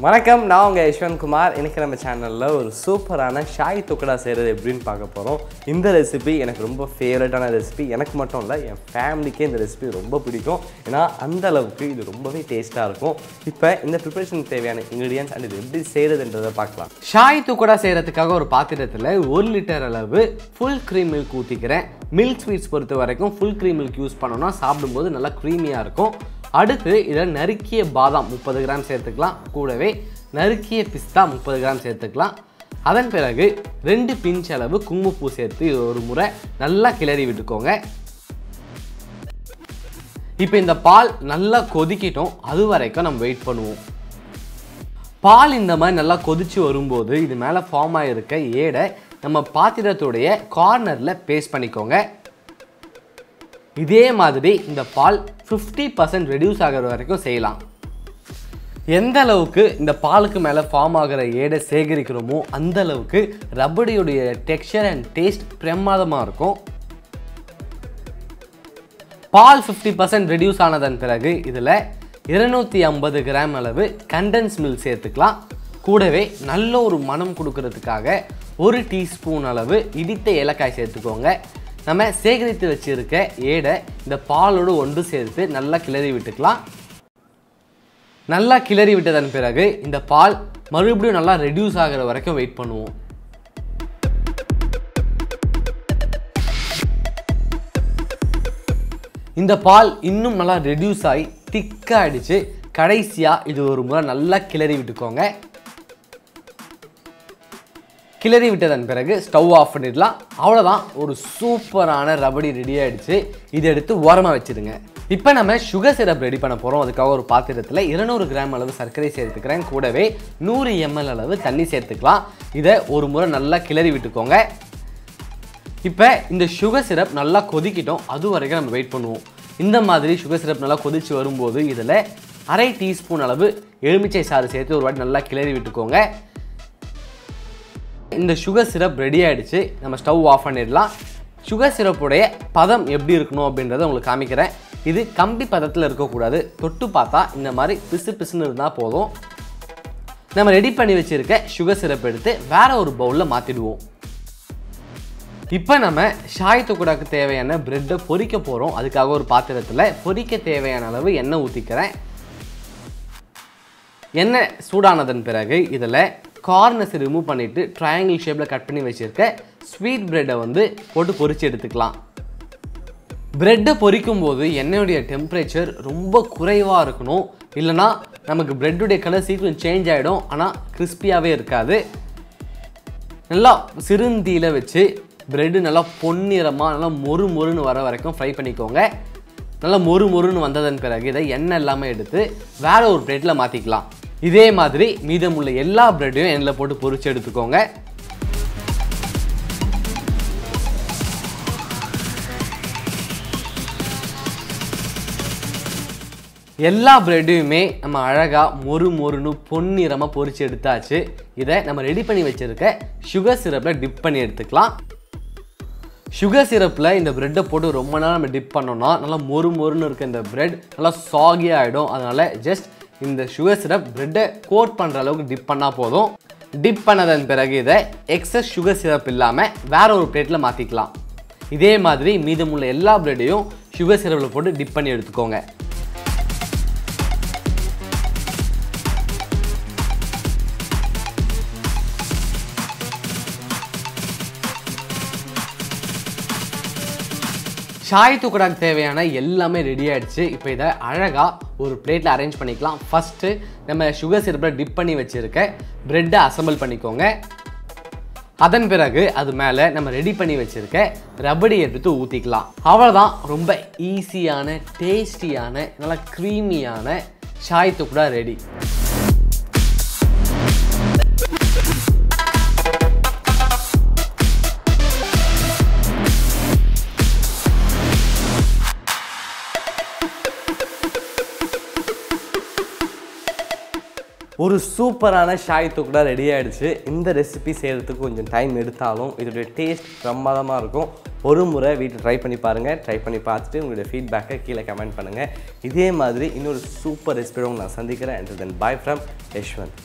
வணக்கம், நான் உங்கள் யஷ்வந்த் குமார். இன்றைக்கி நம்ம சேனலில் ஒரு சூப்பரான ஷாய் துக்கடா செய்கிறது எப்படின்னு பார்க்க போகிறோம். இந்த ரெசிபி எனக்கு ரொம்ப ஃபேவரட்டான ரெசிபி. எனக்கு மட்டும் இல்லை, என் ஃபேமிலிக்கே இந்த ரெசிபி ரொம்ப பிடிக்கும். ஏன்னா அந்த அளவுக்கு இது ரொம்பவே டேஸ்ட்டாக இருக்கும். இப்போ இந்த ப்ரிப்பரேஷனுக்கு தேவையான இன்க்ரீடியன்ஸ் அண்ட் இது எப்படி செய்கிறதுன்றதை பார்க்கலாம். ஷாய் துக்கடா செய்கிறதுக்காக ஒரு பாத்திரத்தில் 1 லிட்டர் அளவு ஃபுல் க்ரீம் மில்க் ஊற்றிக்கிறேன். மில்க் ஸ்வீட்ஸ் பொறுத்த வரைக்கும் ஃபுல் க்ரீம் மில்க் யூஸ் பண்ணோன்னா சாப்பிடும்போது நல்லா க்ரீமியாக இருக்கும். அடுத்து இதில் நறுக்கிய பாதாம் 30 கிராம் சேர்த்துக்கலாம். கூடவே நறுக்கிய பிஸ்தா 30 கிராம் சேர்த்துக்கலாம். அதன் பிறகு 2 பிஞ்ச் அளவு குங்குமப்பூ சேர்த்து ஒரு முறை நல்லா கிளறி விட்டுக்கோங்க. இப்போ இந்த பால் நல்லா கொதிக்கிட்டோம், அது வரைக்கும் நம்ம வெயிட் பண்ணுவோம். பால் இந்த மாதிரி நல்லா கொதிச்சு வரும்போது இது மேலே ஃபார்ம் ஆகிருக்க ஏடை நம்ம பாத்திரத்துடைய கார்னரில் பேஸ்ட் பண்ணிக்கோங்க. இதே மாதிரி இந்த பால் 50% ரெடியூஸ் ஆகிற வரைக்கும் செய்யலாம். எந்த அளவுக்கு இந்த பாலுக்கு மேலே ஃபார்ம் ஆகிற ஏடை சேகரிக்கிறோமோ அந்த அளவுக்கு ரபடியுடைய டெக்ஸ்சர் அண்ட் டேஸ்ட் பிரமாதமாக இருக்கும். பால் 50% ரெடியூஸ் ஆனதன் பிறகு இதில் 250 கிராம் அளவு கண்டென்ஸ் மில்க் சேர்த்துக்கலாம். கூடவே நல்ல ஒரு மனம் கொடுக்கறதுக்காக 1 டீஸ்பூன் அளவு இடித்த ஏலக்காய் சேர்த்துக்கோங்க. நம்ம சேகரித்து வச்சிருக்க ஏடை இந்த பாலோடு ஒன்று சேர்த்து நல்லா கிளறி விட்டுக்கலாம். நல்லா கிளறி விட்டதன் பிறகு இந்த பால் மறுபடியும் நல்லா ரெடியூஸ் ஆகிற வரைக்கும் வெயிட் பண்ணுவோம். இந்த பால் இன்னும் நல்லா ரெடியூஸ் ஆகி திக்காகிடுச்சு. கடைசியாக இது ஒரு முறை நல்லா கிளறி விட்டுக்கோங்க. கிளறி விட்டதன் பிறகு ஸ்டவ் ஆஃப் பண்ணிடலாம். அவ்வளோதான், ஒரு சூப்பரான ரபடி ரெடி ஆகிடுச்சு. இதை எடுத்து ஓரமாக வச்சுடுங்க. இப்போ நம்ம சுகர் சிரப் ரெடி பண்ண போகிறோம். அதுக்காக ஒரு பாத்திரத்தில் 200 கிராம் அளவு சர்க்கரை சேர்த்துக்கிறேன். கூடவே 100 ml அளவு தண்ணி சேர்த்துக்கலாம். இதை ஒரு முறை நல்லா கிளறி விட்டுக்கோங்க. இப்போ இந்த சுகர் சிரப் நல்லா கொதிக்கிட்டோம், அது வரைக்கும் நம்ம வெயிட் பண்ணுவோம். இந்த மாதிரி சுகர் சிரப் நல்லா கொதிச்சு வரும்போது இதில் 1/2 டீஸ்பூன் அளவு எலுமிச்சை சாறு சேர்த்து ஒரு வாட்டி நல்லா கிளறி விட்டுக்கோங்க. இந்த சுகர் சிரப் ரெடி ஆகிடுச்சு. நம்ம ஸ்டவ் ஆஃப் பண்ணிடலாம். சுகர் சிரப்புடைய பதம் எப்படி இருக்கணும் அப்படின்றத உங்களுக்கு காமிக்கிறேன். இது கம்பி பதத்தில் இருக்கக்கூடாது. தொட்டு பார்த்தா இந்த மாதிரி பிசு பிசுன்னு இருந்தால் போதும். நம்ம ரெடி பண்ணி வச்சுருக்க சுகர் சிரப் எடுத்து வேற ஒரு பவுலில் மாற்றிடுவோம். இப்போ நம்ம ஷாய் துக்கடாக்கு தேவையான பிரெட்டை பொரிக்க போகிறோம். அதுக்காக ஒரு பாத்திரத்தில் பொரிக்க தேவையான அளவு எண்ணெய் ஊற்றிக்கிறேன். எண்ணெய் சூடானதன் பிறகு இதில் கார்னர்ஸை ரிமூவ் பண்ணிவிட்டு ட்ரையாங்கிள் ஷேப்பில் கட் பண்ணி வச்சுருக்க ஸ்வீட் பிரெட்டை போட்டு பொரித்து எடுத்துக்கலாம். பிரெட்டை பொரிக்கும் போது எண்ணெயுடைய டெம்பரேச்சர் ரொம்ப குறைவாக இருக்கணும். இல்லைனா நமக்கு பிரெட்டுடைய கலர் சீக்கிரம் சேஞ்ச் ஆகிடும், ஆனால் கிறிஸ்பியாகவே இருக்காது. நல்லா சிறுந்தீயில் வச்சு பிரெட்டு நல்லா பொன்னிறமாக நல்லா மொறுன்னு வர வரைக்கும் ஃப்ரை பண்ணிக்கோங்க. நல்லா மொறுன்னு வந்ததன் பிறகு இதை எண்ணெய் இல்லாமல் எடுத்து வேற ஒரு பிளேட்டில் மாற்றிக்கலாம். இதே மாதிரி மீதமுள்ள எல்லா பிரெட்டையும் எண்ணெயில் போட்டு பொரிச்சு எடுத்துக்கோங்க. எல்லா பிரெட்டையுமே நம்ம அழகாக மொறுன்னு பொன்னிறமாக பொரிச்சு எடுத்தாச்சு. இதை நம்ம ரெடி பண்ணி வச்சிருக்க சுகர் சிரப்பில் டிப் பண்ணி எடுத்துக்கலாம். சுகர் சிரப்பில் இந்த பிரெட்டை போட்டு ரொம்ப நேரம் நம்ம டிப் பண்ணோம்னா நல்லா மொறுன்னு இருக்க இந்த பிரெட் நல்லா சாகியாக ஆகிடும். அதனால் ஜஸ்ட் இந்த சுகர் சிரப் பிரெட்டை கோட் பண்ணுற அளவுக்கு டிப் பண்ணால் போதும். டிப் பண்ணதன் பிறகு இதை எக்ஸஸ் சுகர் சிரப் இல்லாமல் வேற ஒரு பிளேட்டில் மாற்றிக்கலாம். இதே மாதிரி மீதமுள்ள எல்லா பிரெட்டையும் சுகர் சிரப்பில் போட்டு டிப் பண்ணி எடுத்துக்கோங்க. ஷாய் துக்கடாக்கு தேவையான எல்லாமே ரெடி ஆகிடுச்சு. இப்போ இதை அழகாக ஒரு பிளேட்டில் அரேஞ்ச் பண்ணிக்கலாம். ஃபஸ்ட்டு நம்ம சுகர் சிரப்பில் டிப் பண்ணி வச்சுருக்க பிரெட்டை அசம்பிள் பண்ணிக்கோங்க. அதன் பிறகு அது மேலே நம்ம ரெடி பண்ணி வச்சுருக்க ரபடி எடுத்து ஊற்றிக்கலாம். அவ்வளோதான், ரொம்ப ஈஸியான டேஸ்டியான நல்லா க்ரீமியான ஷாய் துக்கடா ரெடி. ஒரு சூப்பரான ஷாய் துக்கடா ரெடி ஆகிடுச்சு. இந்த ரெசிபி செய்கிறதுக்கு கொஞ்சம் டைம் எடுத்தாலும் இதோடைய டேஸ்ட் பிரமாதமாக இருக்கும். ஒரு முறை வீட்டில் ட்ரை பண்ணி பாருங்கள். ட்ரை பண்ணி பார்த்துட்டு உங்களுடைய ஃபீட்பேக்கை கீழே கமெண்ட் பண்ணுங்கள். இதே மாதிரி இன்னொரு சூப்பர் ரெசிபியோட நான் சந்திக்கிறேன். And then bye from Yashwant.